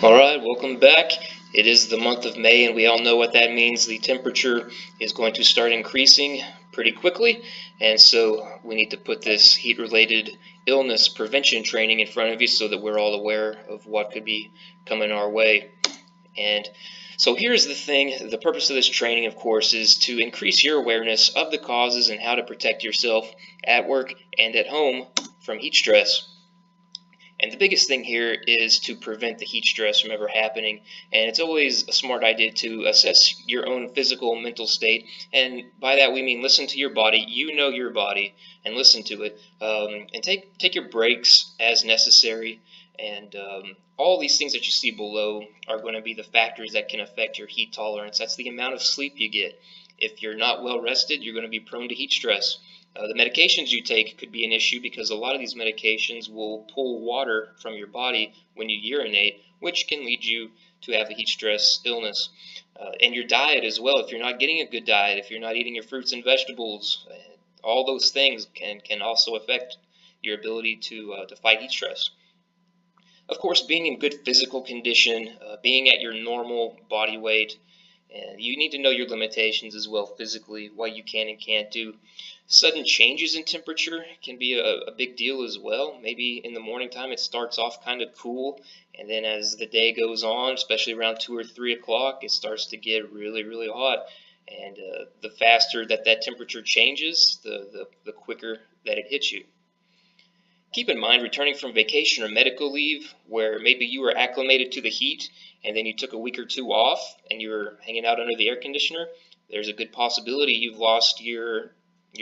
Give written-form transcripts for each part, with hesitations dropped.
Alright, welcome back. It is the month of May, and we all know what that means. The temperature is going to start increasing pretty quickly, and so we need to put this heat-related illness prevention training in front of you so that we're all aware of what could be coming our way. And so here's the thing. The purpose of this training, of course, is to increase your awareness of the causes and how to protect yourself at work and at home from heat stress. And the biggest thing here is to prevent the heat stress from ever happening. And it's always a smart idea to assess your own physical and mental state. And by that we mean listen to your body. You know your body, and listen to it. And take your breaks as necessary. And all these things that you see below are going to be the factors that can affect your heat tolerance. That's the amount of sleep you get. If you're not well rested, you're going to be prone to heat stress. The medications you take could be an issue because a lot of these medications will pull water from your body when you urinate, which can lead you to have a heat stress illness. And your diet as well. If you're not getting a good diet, if you're not eating your fruits and vegetables, all those things can also affect your ability to fight heat stress. Of course, being in good physical condition, being at your normal body weight, and you need to know your limitations as well physically, what you can and can't do. Sudden changes in temperature can be a big deal as well. Maybe in the morning time it starts off kind of cool, and then as the day goes on, especially around 2 or 3 o'clock, it starts to get really, really hot. And the faster that temperature changes, the quicker that it hits you. Keep in mind, returning from vacation or medical leave, where maybe you were acclimated to the heat and then you took a week or two off and you were hanging out under the air conditioner, there's a good possibility you've lost your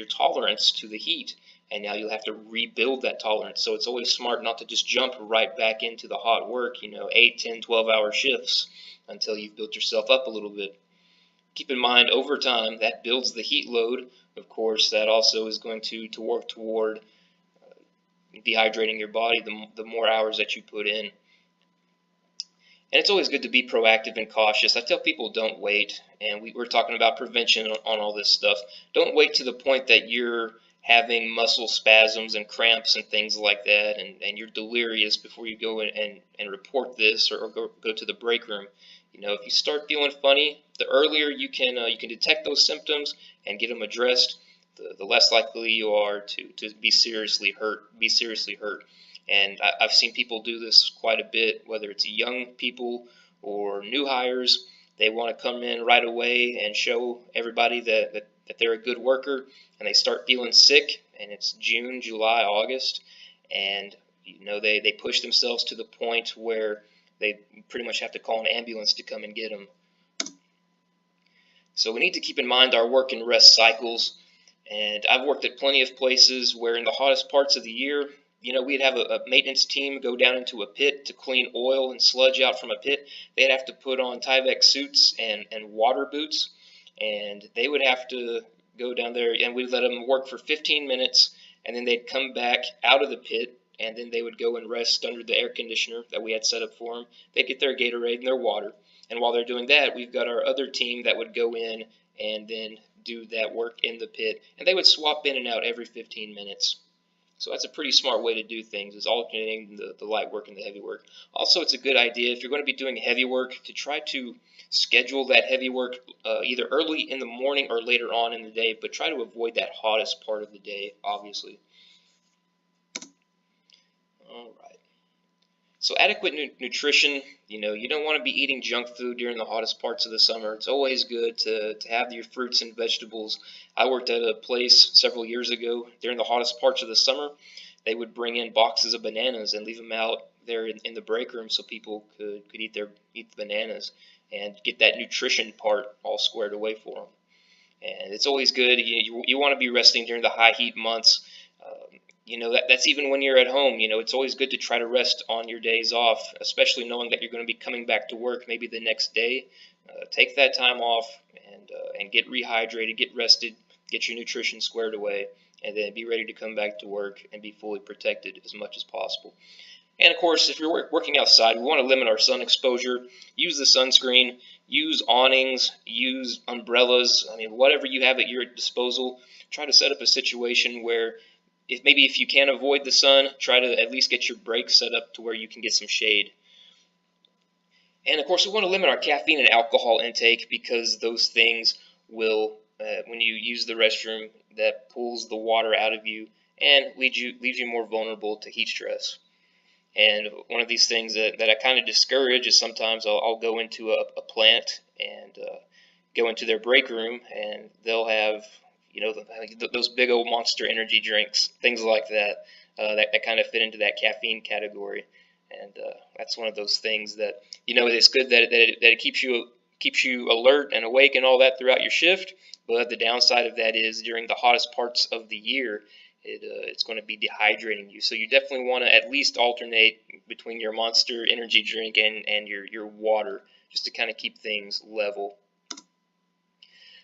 tolerance to the heat, and now you'll have to rebuild that tolerance. So it's always smart not to just jump right back into the hot work, 8, 10, 12-hour shifts until you've built yourself up a little bit. Keep in mind, over time, that builds the heat load. Of course, that also is going to work toward dehydrating your body the more hours that you put in. And it's always good to be proactive and cautious. I tell people don't wait, and we're talking about prevention on all this stuff. Don't wait to the point that you're having muscle spasms and cramps and things like that, and you're delirious before you go and report this or go to the break room. If you start feeling funny, the earlier you can detect those symptoms and get them addressed, the less likely you are to be seriously hurt. And I've seen people do this quite a bit, whether it's young people or new hires. They want to come in right away and show everybody that they're a good worker, and they start feeling sick, and it's June, July, August, and they push themselves to the point where they pretty much have to call an ambulance to come and get them. So we need to keep in mind our work and rest cycles. And I've worked at plenty of places where in the hottest parts of the year, we'd have a maintenance team go down into a pit to clean oil and sludge out from a pit. They'd have to put on Tyvek suits and water boots, and they would have to go down there, and we'd let them work for 15 minutes, and then they'd come back out of the pit, and then they would go and rest under the air conditioner that we had set up for them. They'd get their Gatorade and their water, and while they're doing that, we've got our other team that would go in and then do that work in the pit, and they would swap in and out every 15 minutes. So that's a pretty smart way to do things, is alternating the light work and the heavy work. Also, it's a good idea if you're going to be doing heavy work to try to schedule that heavy work either early in the morning or later on in the day, but try to avoid that hottest part of the day, obviously. All right. So adequate nutrition, you don't want to be eating junk food during the hottest parts of the summer. It's always good to have your fruits and vegetables. I worked at a place several years ago during the hottest parts of the summer. They would bring in boxes of bananas and leave them out there in the break room so people could eat the bananas and get that nutrition part all squared away for them. And it's always good. You want to be resting during the high heat months. That's even when you're at home. It's always good to try to rest on your days off, especially knowing that you're going to be coming back to work maybe the next day. Take that time off and get rehydrated, get rested, get your nutrition squared away, and then be ready to come back to work and be fully protected as much as possible. And of course, if you're working outside, we want to limit our sun exposure. Use the sunscreen, use awnings, use umbrellas. Whatever you have at your disposal. Try to set up a situation where if you can avoid the sun, try to at least get your break set up to where you can get some shade. And of course, we want to limit our caffeine and alcohol intake because those things will, when you use the restroom, that pulls the water out of you and leaves you more vulnerable to heat stress. And one of these things that I kind of discourage is sometimes I'll go into a plant and go into their break room, and they'll have, those big old Monster energy drinks, things like that, that kind of fit into that caffeine category. And that's one of those things that, it's good that it keeps you alert and awake and all that throughout your shift. But the downside of that is during the hottest parts of the year, it's going to be dehydrating you. So you definitely want to at least alternate between your Monster energy drink and your water, just to kind of keep things level.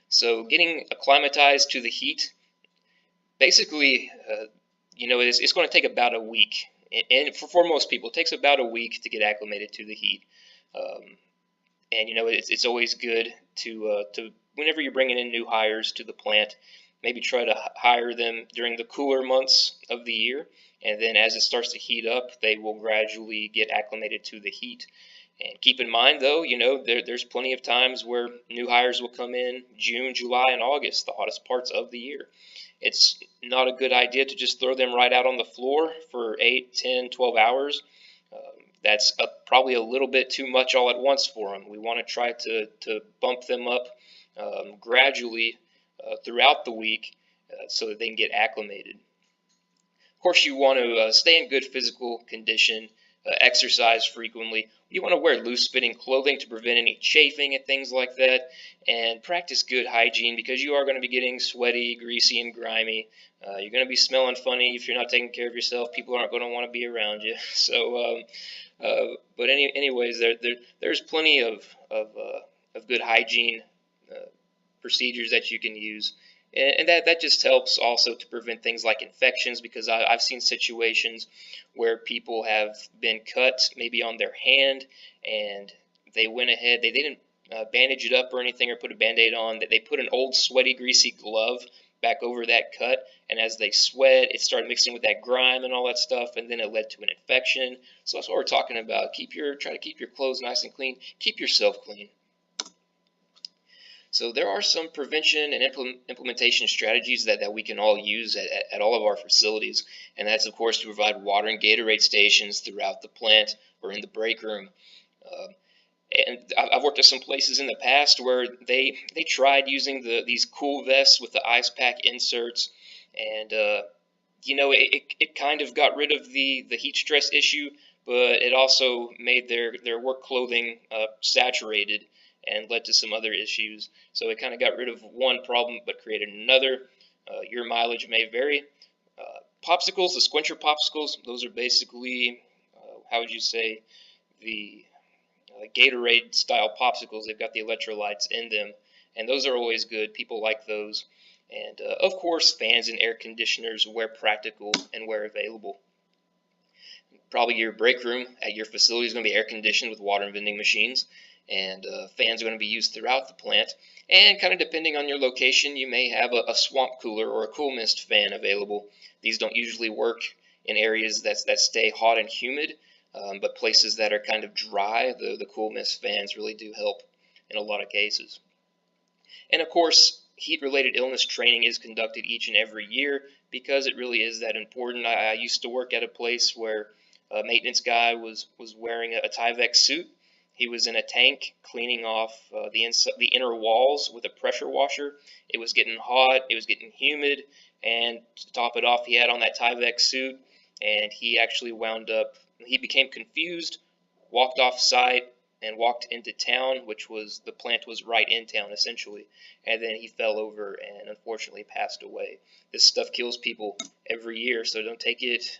So getting acclimatized to the heat, basically, it's going to take about a week. And for most people, it takes about a week to get acclimated to the heat. And it's always good to whenever you're bringing in new hires to the plant, maybe try to hire them during the cooler months of the year, and then as it starts to heat up, they will gradually get acclimated to the heat. And keep in mind, though, there's plenty of times where new hires will come in June, July, and August, the hottest parts of the year. It's not a good idea to just throw them right out on the floor for 8, 10, 12 hours. That's probably a little bit too much all at once for them. We want to try to bump them up gradually throughout the week so that they can get acclimated. Of course, you want to stay in good physical condition, exercise frequently. You want to wear loose-fitting clothing to prevent any chafing and things like that, and practice good hygiene because you are going to be getting sweaty, greasy, and grimy. You're going to be smelling funny if you're not taking care of yourself. People aren't going to want to be around you. So, but anyways, there's plenty of good hygiene procedures that you can use. And that just helps also to prevent things like infections, because I've seen situations where people have been cut maybe on their hand, and they went ahead, they didn't bandage it up or anything or put a Band-Aid on, that they put an old sweaty greasy glove back over that cut, and as they sweat, it started mixing with that grime and all that stuff, and then it led to an infection. So that's what we're talking about. Try to keep your clothes nice and clean. Keep yourself clean. So there are some prevention and implementation strategies that we can all use at all of our facilities, and that's of course to provide water and Gatorade stations throughout the plant or in the break room. And I've worked at some places in the past where they tried using these cool vests with the ice pack inserts, and it kind of got rid of the heat stress issue, but it also made their work clothing saturated and led to some other issues. So it kind of got rid of one problem but created another. Your mileage may vary. Popsicles, the Squincher popsicles, those are basically, how would you say, the Gatorade style popsicles. They've got the electrolytes in them, and those are always good. People like those. And of course, fans and air conditioners where practical and where available. Probably your break room at your facility is going to be air conditioned with water and vending machines, and fans are going to be used throughout the plant. And kind of depending on your location, you may have a swamp cooler or a cool mist fan available. These don't usually work in areas that stay hot and humid, but places that are kind of dry, the cool mist fans really do help in a lot of cases. And of course, heat-related illness training is conducted each and every year because it really is that important. I used to work at a place where a maintenance guy was wearing a Tyvek suit. He was in a tank cleaning off the inner walls with a pressure washer. It was getting hot, it was getting humid, and to top it off, he had on that Tyvek suit, and he actually he became confused, walked off site, and walked into town, the plant was right in town essentially, and then he fell over and unfortunately passed away. This stuff kills people every year, so don't take it,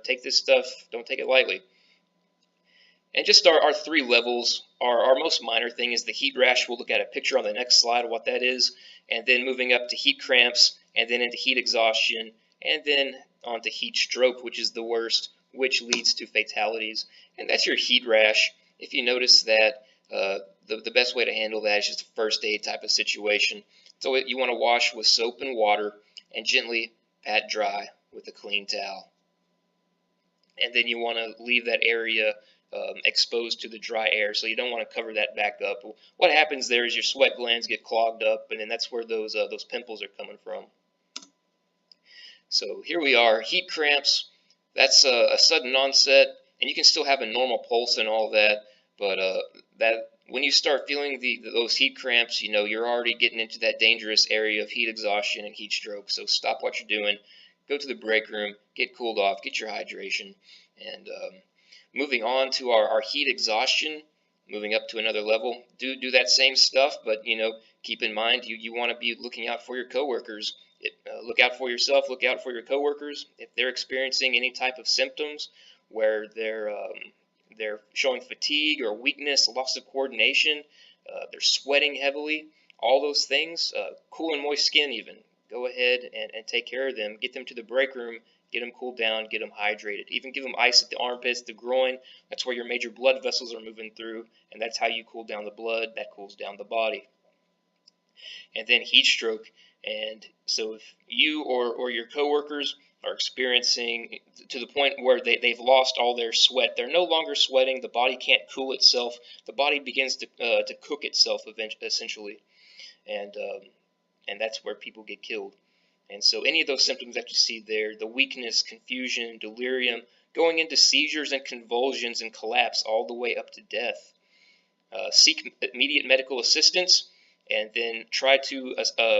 take this stuff, don't take it lightly. And just our 3 levels, our most minor thing is the heat rash. We'll look at a picture on the next slide of what that is, and then moving up to heat cramps, and then into heat exhaustion, and then onto heat stroke, which is the worst, which leads to fatalities. And that's your heat rash. If you notice that, the best way to handle that is just a first aid type of situation. So you want to wash with soap and water and gently pat dry with a clean towel. and then you want to leave that area exposed to the dry air, so you don't want to cover that back up. What happens there is your sweat glands get clogged up, and then that's where those pimples are coming from. So here we are, heat cramps. That's a sudden onset, and you can still have a normal pulse and all that, but that when you start feeling those heat cramps, you know you're already getting into that dangerous area of heat exhaustion and heat stroke. So stop what you're doing, go to the break room, get cooled off, get your hydration, and moving on to our heat exhaustion, moving up to another level. Do that same stuff, but you know, keep in mind you want to be looking out for your coworkers. Look out for yourself. Look out for your coworkers. If they're experiencing any type of symptoms where they're showing fatigue or weakness, loss of coordination, they're sweating heavily, all those things, cool and moist skin even, go ahead and take care of them. Get them to the break room, get them cooled down, get them hydrated. Even give them ice at the armpits, the groin. That's where your major blood vessels are moving through, and that's how you cool down the blood. That cools down the body. And then heat stroke. And so if you or your coworkers are experiencing to the point where they've lost all their sweat, they're no longer sweating, the body can't cool itself, the body begins to cook itself essentially, and that's where people get killed. And so any of those symptoms that you see there, the weakness, confusion, delirium, going into seizures and convulsions and collapse all the way up to death, seek immediate medical assistance, and then try to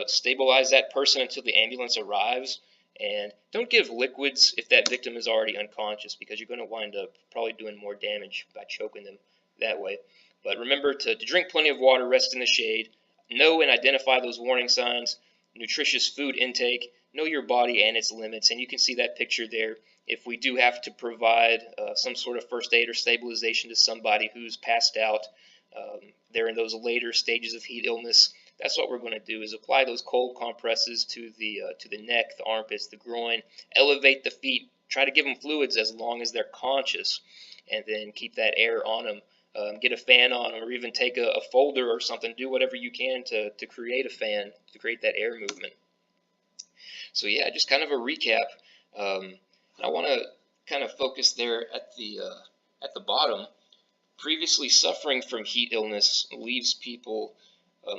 stabilize that person until the ambulance arrives. And don't give liquids if that victim is already unconscious, because you're going to wind up probably doing more damage by choking them that way. But remember to drink plenty of water, rest in the shade, know and identify those warning signs, nutritious food intake, know your body and its limits. And you can see that picture there. If we do have to provide some sort of first aid or stabilization to somebody who's passed out, they're in those later stages of heat illness, that's what we're going to do, is apply those cold compresses to the neck, the armpits, the groin, elevate the feet, try to give them fluids as long as they're conscious, and then keep that air on them. Get a fan on them, or even take a folder or something. Do whatever you can to create a fan, to create that air movement. So yeah, just kind of a recap. I want to kind of focus there at the bottom. Previously suffering from heat illness leaves people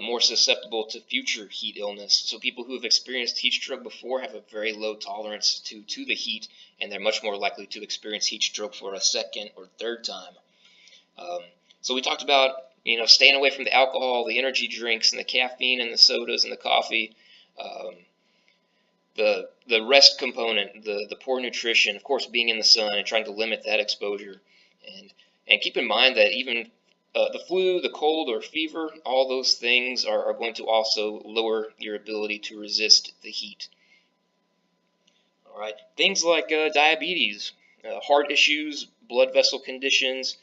more susceptible to future heat illness. So people who have experienced heat stroke before have a very low tolerance to the heat, and they're much more likely to experience heat stroke for a second or third time. So we talked about, you know, staying away from the alcohol, the energy drinks, and the caffeine, and the sodas, and the coffee. The rest component, the poor nutrition, of course, being in the sun and trying to limit that exposure. And keep in mind that even the flu, the cold, or fever, all those things are going to also lower your ability to resist the heat. All right, things like diabetes, heart issues, blood vessel conditions,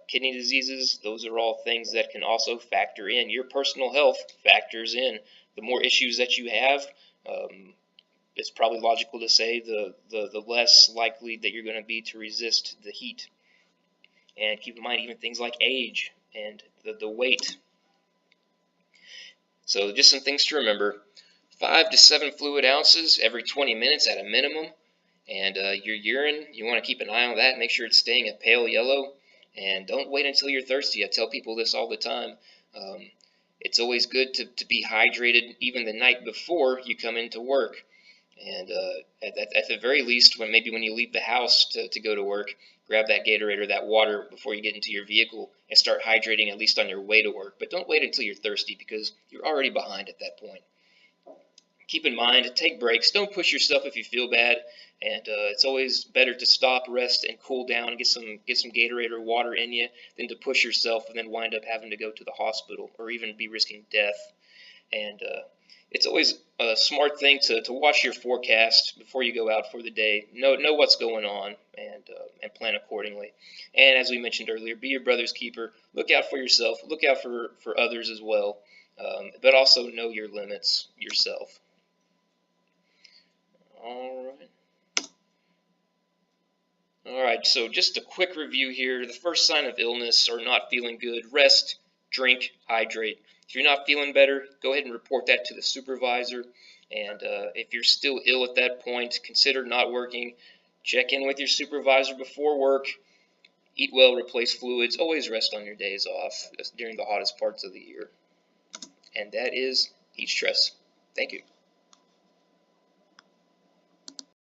kidney diseases, those are all things that can also factor in. Your personal health factors in. The more issues that you have, it's probably logical to say the less likely that you're going to be to resist the heat. And keep in mind even things like age and the weight. So just some things to remember. 5 to 7 fluid ounces every 20 minutes at a minimum. And your urine, you want to keep an eye on that. Make sure it's staying a pale yellow. And don't wait until you're thirsty. I tell people this all the time. It's always good to be hydrated even the night before you come into work. And at the very least, when you leave the house to go to work, grab that Gatorade or that water before you get into your vehicle and start hydrating at least on your way to work. But don't wait until you're thirsty, because you're already behind at that point. Keep in mind, take breaks. Don't push yourself if you feel bad. And it's always better to stop, rest, and cool down and get some Gatorade or water in you than to push yourself and then wind up having to go to the hospital or even be risking death. And it's always a smart thing to watch your forecast before you go out for the day. Know what's going on and plan accordingly. And as we mentioned earlier, be your brother's keeper. Look out for yourself. Look out for others as well. But also know your limits yourself. All right, so just a quick review here. The first sign of illness or not feeling good: rest, drink, hydrate. If you're not feeling better, go ahead and report that to the supervisor. And if you're still ill at that point, consider not working. Check in with your supervisor before work. Eat well, replace fluids. Always rest on your days off during the hottest parts of the year. And that is heat stress. Thank you.